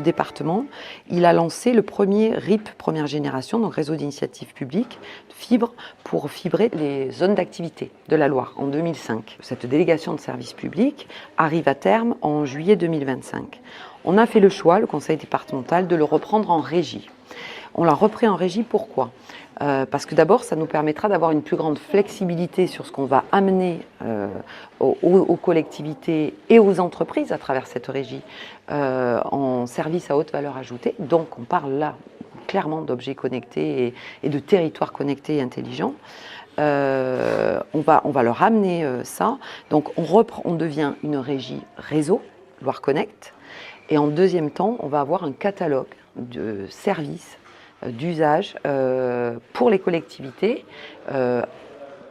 département, il a lancé le premier RIP première génération, donc réseau d'initiative publique, fibre, pour fibrer les zones d'activité de la Loire en 2005. Cette délégation de service public arrive à terme en juillet 2025. On a fait le choix, le conseil départemental, de le reprendre en régie. On l'a repris en régie, pourquoi ? Parce que d'abord, ça nous permettra d'avoir une plus grande flexibilité sur ce qu'on va amener aux collectivités et aux entreprises à travers cette régie en services à haute valeur ajoutée. Donc on parle là clairement d'objets connectés et de territoires connectés et intelligents. On va leur amener ça. Donc on devient une régie réseau, Loire Connect. Et en deuxième temps, on va avoir un catalogue de services d'usage pour les collectivités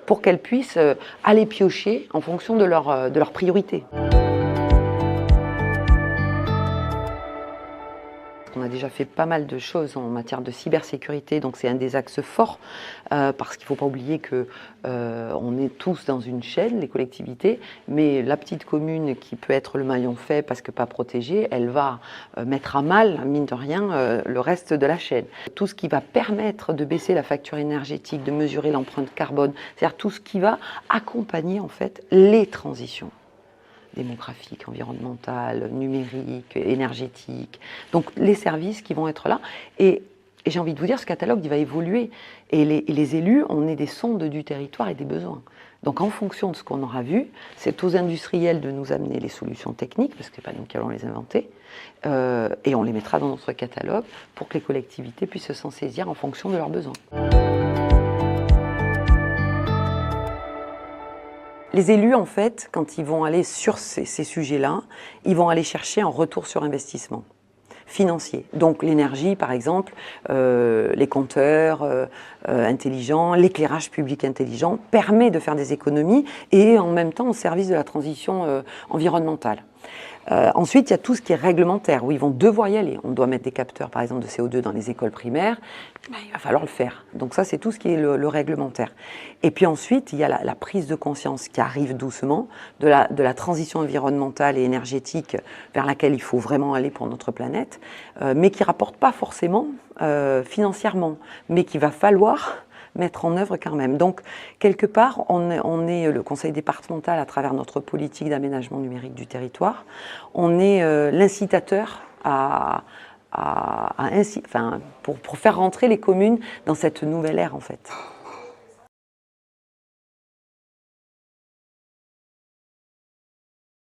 pour qu'elles puissent aller piocher en fonction de leurs priorités. On a déjà fait pas mal de choses en matière de cybersécurité, donc c'est un des axes forts parce qu'il ne faut pas oublier qu'on est tous dans une chaîne, les collectivités, mais la petite commune qui peut être le maillon faible parce que pas protégée, elle va mettre à mal, mine de rien, le reste de la chaîne. Tout ce qui va permettre de baisser la facture énergétique, de mesurer l'empreinte carbone, c'est-à-dire tout ce qui va accompagner en fait les transitions démographique, environnementale, numérique, énergétique. Donc les services qui vont être là. Et j'ai envie de vous dire, ce catalogue, il va évoluer. Et les élus, on est des sondes du territoire et des besoins. Donc en fonction de ce qu'on aura vu, c'est aux industriels de nous amener les solutions techniques, parce que ce n'est pas nous qui allons les inventer, et on les mettra dans notre catalogue pour que les collectivités puissent s'en saisir en fonction de leurs besoins. Les élus, en fait, quand ils vont aller sur ces sujets-là, ils vont aller chercher un retour sur investissement financier. Donc l'énergie, par exemple, les compteurs intelligents, l'éclairage public intelligent permet de faire des économies et en même temps au service de la transition environnementale. Ensuite, il y a tout ce qui est réglementaire, où ils vont devoir y aller. On doit mettre des capteurs, par exemple, de CO2 dans les écoles primaires. Il va falloir le faire. Donc ça, c'est tout ce qui est le réglementaire. Et puis ensuite, il y a la prise de conscience qui arrive doucement de la transition environnementale et énergétique vers laquelle il faut vraiment aller pour notre planète, mais qui ne rapporte pas forcément financièrement, mais qu'il va falloir mettre en œuvre quand même. Donc, quelque part, on est le conseil départemental à travers notre politique d'aménagement numérique du territoire. On est l'incitateur pour faire rentrer les communes dans cette nouvelle ère, en fait.